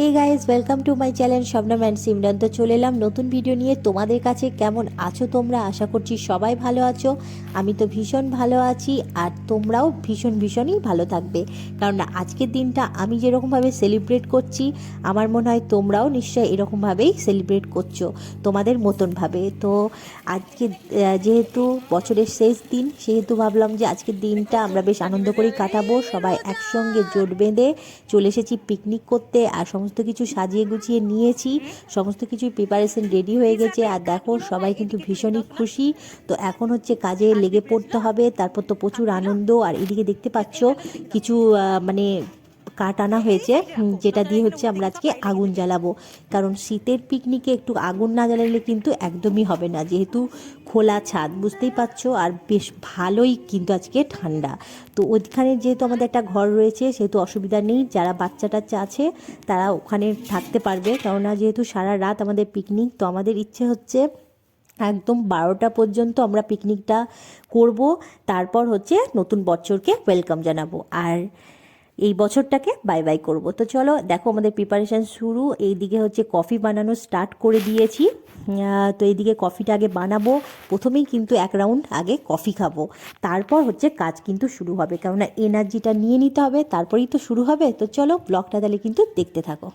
Hey guys, welcome to my channel Shabnam and Simran. তো চলে এলাম নতুন ভিডিও নিয়ে তোমাদের কাছে। কেমন আছো তোমরা? আশা করছি সবাই ভালো আছো। আমি তো ভীষণ ভালো আছি, আর তোমরাও ভীষণই ভালো থাকবে। কারণ আজকের দিনটা আমি যেরকমভাবে সেলিব্রেট করছি, আমার মনে হয় তোমরাও নিশ্চয়ই এরকমভাবেই সেলিব্রেট করছো তোমাদের মতনভাবে। তো আজকে যেহেতু বছরের শেষ দিন, সেহেতু ভাবলাম যে আজকের দিনটা আমরা বেশ আনন্দ করেই কাটাবো। সবাই একসঙ্গে জোট বেঁধে চলে এসেছি পিকনিক করতে, আর সমস্ত কিছু সাজিয়ে গুছিয়ে নিয়েছি, সমস্ত কিছুই প্রিপারেশন রেডি হয়ে গেছে। আর দেখো সবাই কিন্তু ভীষণই খুশি। তো এখন হচ্ছে কাজে লেগে পড়তে হবে, তারপর তো প্রচুর আনন্দ। আর এদিকে দেখতে পাচ্ছ কিছু মানে কাঠ আনা হয়েছে, যেটা দিয়ে হচ্ছে আমরা আজকে আগুন জ্বালাবো। কারণ শীতের পিকনিকে একটু আগুন না জ্বালালে কিন্তু একদমই হবে না, যেহেতু খোলা ছাদ, বুঝতেই পারছো। আর বেশ ভালোই কিন্তু আজকে ঠান্ডা। তো ওইখানে যেহেতু আমাদের একটা ঘর রয়েছে, সেহেতু অসুবিধা নেই। যারা বাচ্চা টাচ্চা আছে তারা ওখানে থাকতে পারবে, কেননা যেহেতু সারা রাত আমাদের পিকনিক। তো আমাদের ইচ্ছে হচ্ছে একদম 12টা পর্যন্ত আমরা পিকনিকটা করব, তারপর হচ্ছে নতুন বছরকে ওয়েলকাম জানাবো, আর এই বছরটাকে বাই বাই করব। তো চলো দেখো আমাদের প্রিপারেশান শুরু। এইদিকে হচ্ছে কফি বানানো স্টার্ট করে দিয়েছি। তো এইদিকে কফিটা আগে বানাবো। প্রথমেই কিন্তু এক রাউন্ড আগে কফি খাবো, তারপর হচ্ছে কাজ কিন্তু শুরু হবে, কেননা এনার্জিটা নিয়ে নিতে হবে, তারপরেই তো শুরু হবে। তো চলো ব্লগটা তাহলে কিন্তু দেখতে থাকো।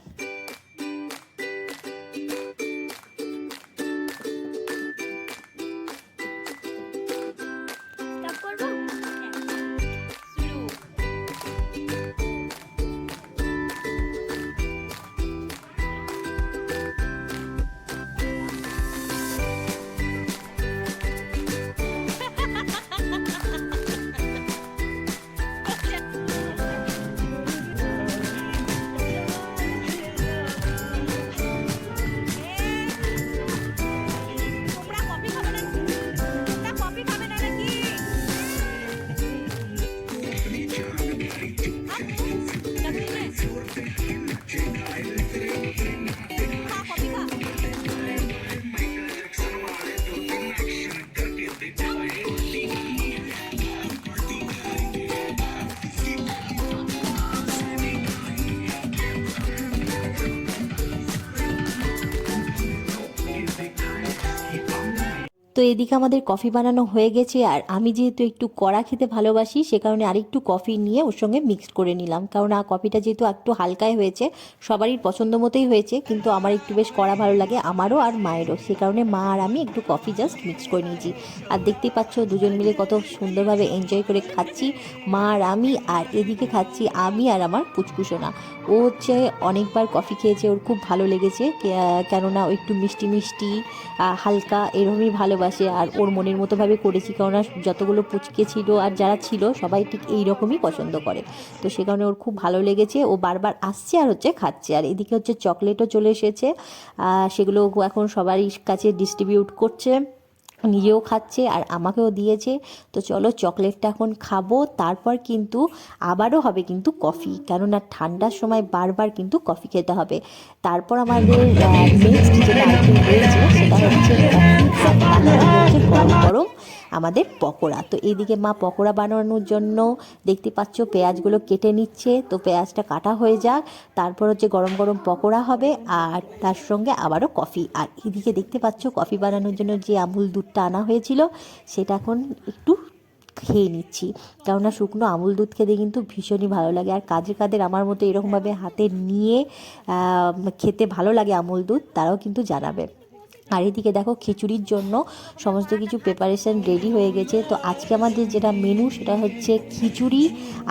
তো এদিকে আমাদের কফি বানানো হয়ে গেছে, আর আমি যেহেতু একটু কড়া খেতে ভালোবাসি, সে কারণে আরেকটু কফি নিয়ে ওর সঙ্গে মিক্সড করে নিলাম। কারণ কফিটা যেহেতু একটু হালকায় হয়েছে, সবারই পছন্দ মতোই হয়েছে, কিন্তু আমার একটু বেশ কড়া ভালো লাগে, আমারও আর মায়েরও। সে কারণে মা আর আমি একটু কফি জাস্ট মিক্স করে নিয়েছি। আর দেখতেই পাচ্ছ দুজন মিলে কত সুন্দরভাবে এনজয় করে খাচ্ছি, মা আর আমি। আর এদিকে খাচ্ছি আমি আর আমার পুচকুসোনা। ও হচ্ছে অনেকবার কফি খেয়েছে, ওর খুব ভালো লেগেছে, কেননা ও একটু মিষ্টি মিষ্টি হালকা এরকমই ভালোবাসে। আর ওর মনের মতোভাবে করেছি, কেননা যতগুলো পুচকে ছিল আর যারা ছিল সবাই ঠিক এই রকমই পছন্দ করে। তো সে কারণে ওর খুব ভালো লেগেছে, ও বারবার আসছে আর হচ্ছে খাচ্ছে। আর এদিকে হচ্ছে চকলেটও চলে এসেছে, সেগুলো এখন সবারই কাছে ডিস্ট্রিবিউট করছে, নিজেও খাচ্ছে আর আমাকেও দিয়েছে। তো চলো চকলেটটা এখন খাবো, তারপর কিন্তু আবারও হবে কিন্তু কফি, কেননা ঠান্ডার সময় বারবার কিন্তু কফি খেতে হবে। তারপর আমাদের নেক্সট যেটা আইটেম রয়েছে সেটা হচ্ছে কফি, আর তার সঙ্গে হচ্ছে গরম গরম আমাদের পকোড়া। তো এইদিকে মা পকোড়া বানানোর জন্য দেখতে পাচ্ছ পেঁয়াজগুলো কেটে নিচ্ছে। তো পেঁয়াজটা কাটা হয়ে যাক, তারপর হচ্ছে গরম গরম পকোড়া হবে, আর তার সঙ্গে আবারও কফি। আর এদিকে দেখতে পাচ্ছ কফি বানানোর জন্য যে আমুল দুধটা আনা হয়েছিল, সেটা এখন একটু খেয়ে নিচ্ছি, কেননা শুকনো আমুল দুধ খেতে কিন্তু ভীষণই ভালো লাগে। আর কাদের আমার মতো এরকমভাবে হাতে নিয়ে খেতে ভালো লাগে আমুল দুধ, তারাও কিন্তু জানাবে। আর এদিকে দেখো খিচুড়ির জন্য সমস্ত কিছু প্রিপারেশান রেডি হয়ে গেছে। তো আজকে আমাদের যেটা মেনু সেটা হচ্ছে খিচুড়ি,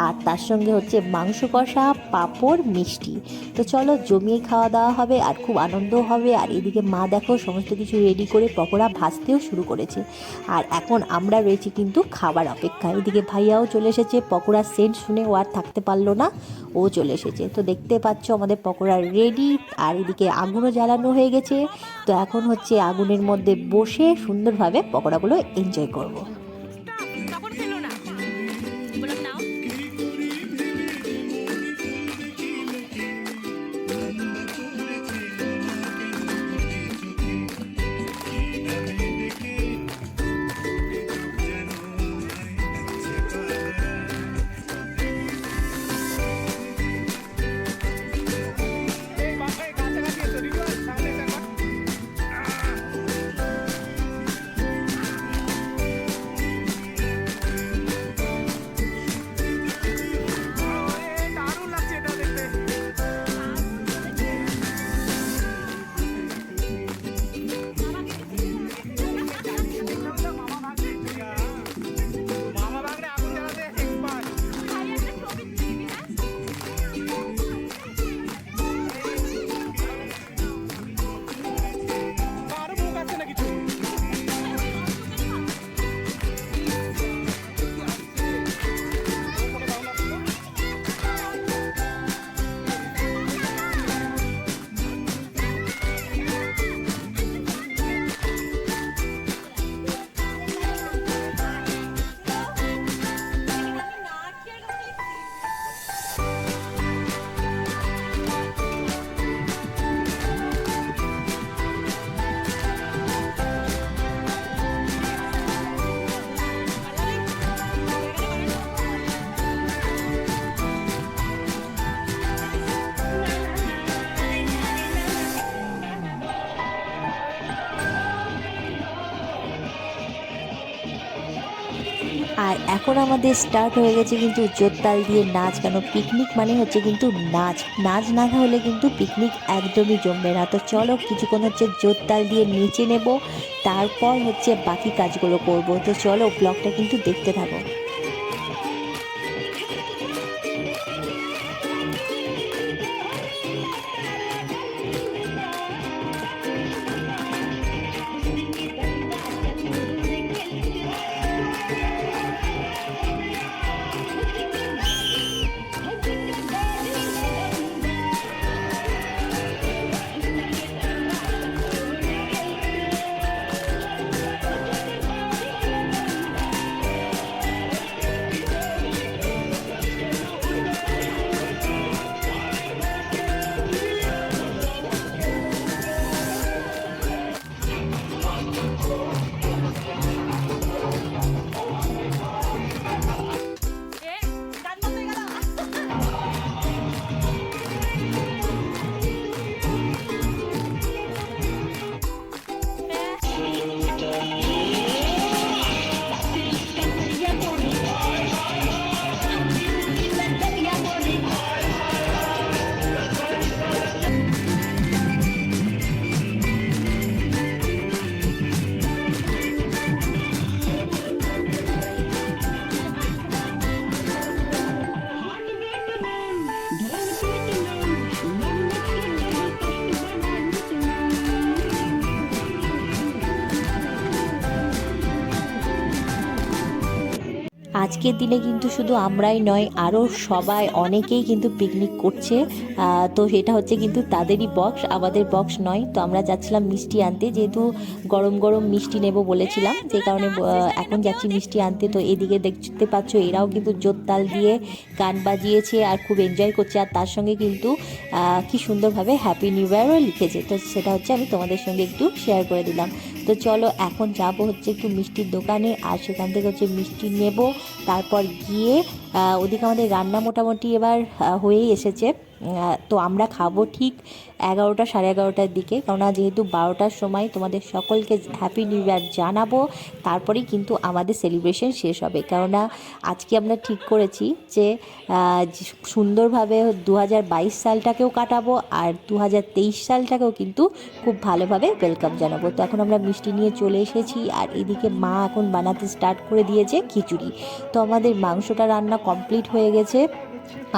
আর তার সঙ্গে হচ্ছে মাংস কষা, পাঁপড়, মিষ্টি। তো চলো জমিয়ে খাওয়া দাওয়া হবে, আর খুব আনন্দও হবে। আর এদিকে মা দেখো সমস্ত কিছু রেডি করে পকোড়া ভাজতেও শুরু করেছে। আর এখন আমরা রয়েছি কিন্তু খাবার অপেক্ষায়। এদিকে ভাইয়াও চলে এসেছে, পকোড়ার সেন্ট শুনে ও আর থাকতে পারলো না, ও চলে এসেছে। তো দেখতে পাচ্ছ আমাদের পকোড়া রেডি, আর এদিকে আগুনও জ্বালানো হয়ে গেছে। তো এখন হচ্ছে আগুনের মধ্যে বসে সুন্দরভাবে পকোড়াগুলো এনজয় করব। আর এখন আমাদের স্টার্ট হয়ে গেছে কিন্তু জোরতাল দিয়ে নাচ, কেন পিকনিক মানে হচ্ছে কিন্তু নাচ, নাচ না হলে কিন্তু পিকনিক একদমই জমবে না। তো চলো কিছুক্ষণ হচ্ছে জোরতাল দিয়ে নেচে নেব, তারপর হচ্ছে বাকি কাজগুলো করব। তো চলো ব্লগটা কিন্তু দেখতে থাকো। আজকের দিনে কিন্তু শুধু আমরাই নয়, আরও সবাই অনেকেই কিন্তু পিকনিক করছে। তো এটা হচ্ছে কিন্তু তাদেরই বক্স, আমাদের বক্স নয়। তো আমরা যাচ্ছিলাম মিষ্টি আনতে, যেহেতু গরম গরম মিষ্টি নেব বলেছিলাম, যে কারণে এখন যাচ্ছি মিষ্টি আনতে। তো এদিকে দেখতে পাচ্ছ এরাও কিন্তু জোরতাল দিয়ে গান বাজিয়েছে আর খুব এনজয় করছে, আর তার সঙ্গে কিন্তু কি সুন্দরভাবে হ্যাপি নিউ ইয়ারও লিখেছে। তো সেটা হচ্ছে আমি তোমাদের সঙ্গে একটু শেয়ার করে দিলাম। তো চলো এখন যাব হচ্ছে একটু মিষ্টির দোকানে, আর সেখান থেকে হচ্ছে মিষ্টি নেব, তারপর গিয়ে ওদিকে আমাদের রান্না মোটামুটি এবার হয়েই এসেছে। তো আমরা খাবো ঠিক 11টা সাড়ে 11টার দিকে, কেননা যেহেতু 12টার সময় তোমাদের সকলকে হ্যাপি নিউ ইয়ার জানাবো, তারপরেই কিন্তু আমাদের সেলিব্রেশন শেষ হবে। কেননা আজকে আমরা ঠিক করেছি যে সুন্দরভাবে 2022 সালটাকেও কাটাবো, আর 2023 সালটাকেও কিন্তু খুব ভালোভাবে ওয়েলকাম জানাবো। তো এখন আমরা মিষ্টি নিয়ে চলে এসেছি, আর এদিকে মা এখন বানাতে স্টার্ট করে দিয়েছে খিচুড়ি। তো আমাদের মাংসটা রান্না কমপ্লিট হয়ে গেছে,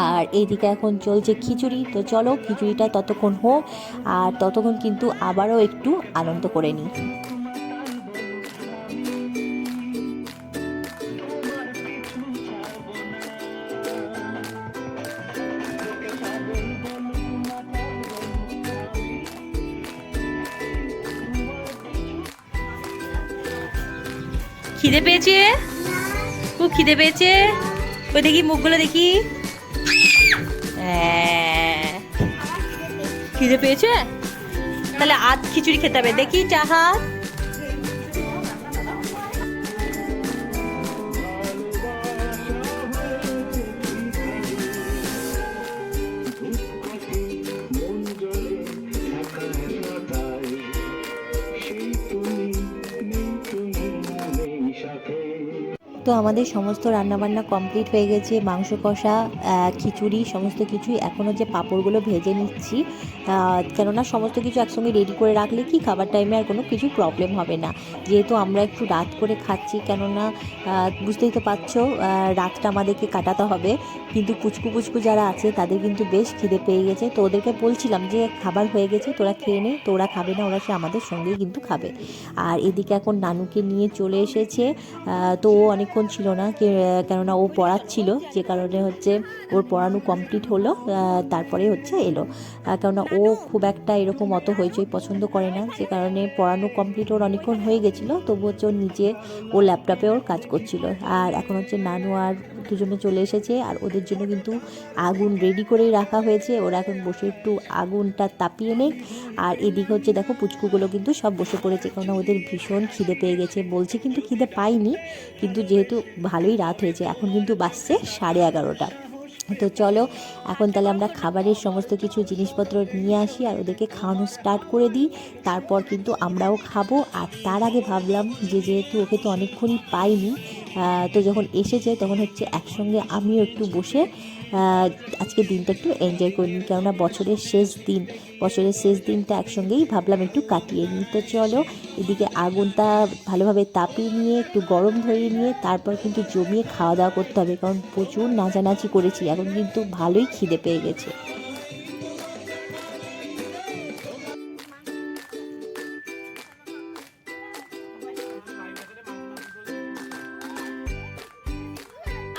আর এইদিকে এখন চলছে খিচুড়ি। তো চলো খিচুড়িটা ততক্ষণ হোক, আর ততক্ষণ কিন্তু আবারও একটু আনন্দ করে নিই। খিদে পেয়েছে, খুব খিদে পেয়েছে। ওই দেখি মুখগুলো দেখি, খিদে পেয়েছে, তাহলে আধ খিচুড়ি খেতে হবে। দেখি চাহা, তো আমাদের সমস্ত রান্নাবান্না কমপ্লিট হয়ে গেছে, মাংস কষা, খিচুড়ি, সমস্ত কিছুই। এখন হচ্ছে পাঁপড়গুলো ভেজে নিচ্ছি, কেননা সমস্ত কিছু একসঙ্গে রেডি করে রাখলে কি খাবার টাইমে আর কোনো কিছু প্রবলেম হবে না। যেহেতু আমরা একটু রাত করে খাচ্ছি, কেননা বুঝতেই তো পারছো রাতটা আমাদেরকে কাটাতে হবে। কিন্তু পুচকু পুচকু যারা আছে তাদের কিন্তু বেশ খিদে পেয়ে গেছে। তো ওদেরকে বলছিলাম যে খাবার হয়ে গেছে, তোরা খেয়ে নে। তো ওরা খাবে না, ওরা সে আমাদের সঙ্গেই কিন্তু খাবে। আর এদিকে এখন নানুকে নিয়ে চলে এসেছে। তো ও অনেকক্ষণ ছিল না, কেননা ও পড়াচ্ছিল, যে কারণে হচ্ছে ওর পড়ানো কমপ্লিট হলো, তারপরে হচ্ছে এলো। কেননা ও খুব একটা এরকম অত হইচই পছন্দ করে না, যে কারণে পড়ানো কমপ্লিট ওর অনেকক্ষণ হয়ে গেছিলো। তবু হচ্ছে ওর নিজে ও ল্যাপটপে ওর কাজ করছিল। আর এখন হচ্ছে নানু আর দুজনে চলে এসেছে, আর ওদের জন্য কিন্তু আগুন রেডি করেই রাখা হয়েছে। ওরা এখন বসে একটু আগুনটা তাপিয়ে নেই। আর এদিকে হচ্ছে দেখো পুচকুগুলো কিন্তু সব বসে পড়েছে, কেননা ওদের ভীষণ খিদে পেয়ে গেছে। বলছে কিন্তু খিদে পাইনি, কিন্তু যেহেতু ভালোই রাত হয়েছে, এখন কিন্তু বাজছে 11:30। তো চলো এখন তাহলে আমরা খাবারের সমস্ত কিছু জিনিসপত্র নিয়ে আসি, আর ওদেরকে খাওয়ানো স্টার্ট করে দিই। তারপর কিন্তু আমরাও খাবো। আর তার আগে ভাবলাম যে যেহেতু ওকে তো অনেকক্ষণই পাইনি, তো যখন এসেছে তখন হচ্ছে একসঙ্গে আমিও একটু বসে আজকে দিনটা একটু এনজয় করে নিই, কেননা বছরের শেষ দিনটা একসঙ্গেই ভাবলাম একটু কাটিয়ে নিই। তো চলো, এদিকে আগুনটা ভালোভাবে তাপিয়ে নিয়ে একটু গরম ধরিয়ে নিয়ে তারপর কিন্তু জমিয়ে খাওয়া দাওয়া করতে হবে, কারণ প্রচুর নাচানাচি করেছি, এখন কিন্তু ভালোই খিদে পেয়ে গেছে।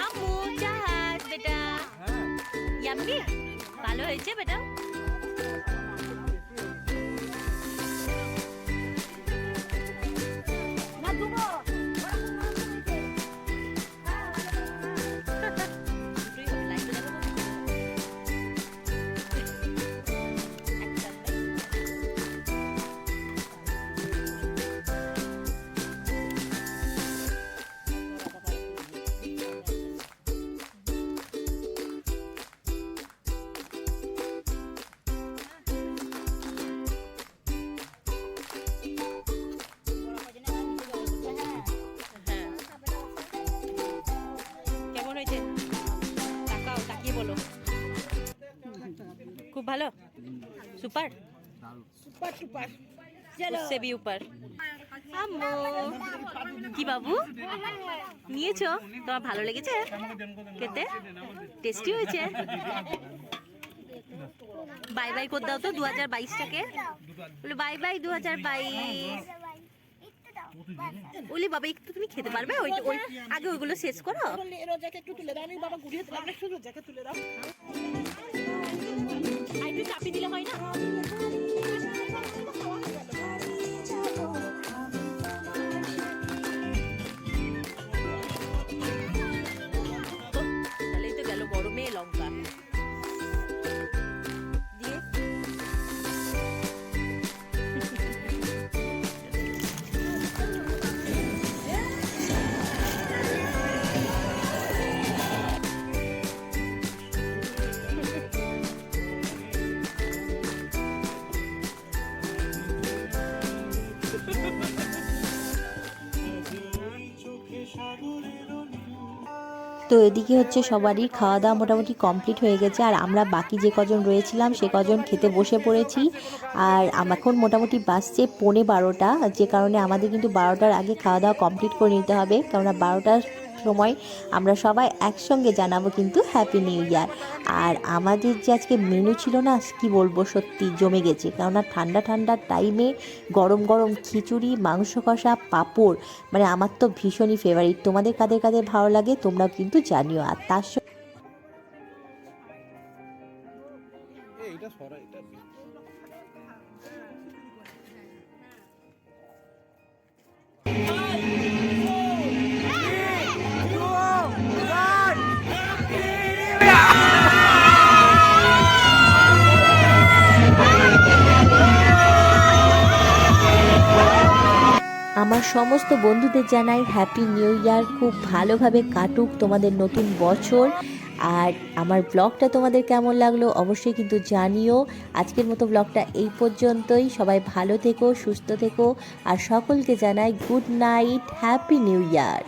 আম্মু জাহাজ বেটা, ইয়াম্মি ভালো হয়েছে বেটা। কেমন হয়েছে তাকাও, তাকিয়ে বলো। খুব ভালো, সুপার সুপার সুপার, उससे भी ऊपर। আম্মু কি বাবু নিয়েছো, তোমার ভালো লেগেছে খেতে, টেস্টি হয়েছে? বাই বাই করে দাও তো 2022টাকে, বলে বাই বাই 2022। ওলি বাবা একটু তুমি খেতে পারবে, ওই ওই আগে ওইগুলো শেষ করো। রোজাকে একটু তুলে দাও, আমি বাবা ঘুরিয়ে দিলাম, একটু রোজাকে তুলে দাও, আর একটু চাপি দিলে হয় না। তাহলেই তো গেল গরমে লঙ্কা দিয়ে। তো এদিকে হচ্ছে সবারই খাওয়া দাওয়া মোটামুটি কমপ্লিট হয়ে গেছে, আর আমরা বাকি যে কজন রয়েছিলাম সে কজন খেতে বসে পড়েছি। আর এখন মোটামুটি বাজছে 11:15, যে কারণে আমাদের কিন্তু 12টার আগে খাওয়া দাওয়া কমপ্লিট করে নিতে হবে, কেননা 12টার সময় আমরা সবাই একসঙ্গে জানাবো কিন্তু হ্যাপি নিউ ইয়ার। আর আমাদের যে আজকে মেনু ছিল না, কি বলবো, সত্যি জমে গেছে, কেননা ঠান্ডা ঠান্ডার টাইমে গরম গরম খিচুড়ি, মাংস কষা, পাঁপড়, মানে আমার তো ভীষণই ফেভারিট। তোমাদের কাদের কাদের ভালো লাগে তোমরাও কিন্তু জানিও। আর তার আমার সমস্ত বন্ধুদের জানাই হ্যাপি নিউ ইয়ার, খুব ভালোভাবে কাটুক তোমাদের নতুন বছর। আর আমার ব্লগটা তোমাদের কেমন লাগলো অবশ্যই কিন্তু জানিও। আজকের মতো ব্লগটা এই পর্যন্তই, সবাই ভালো থেকো, সুস্থ থেকো, আর সকলকে জানাই good night, happy new year.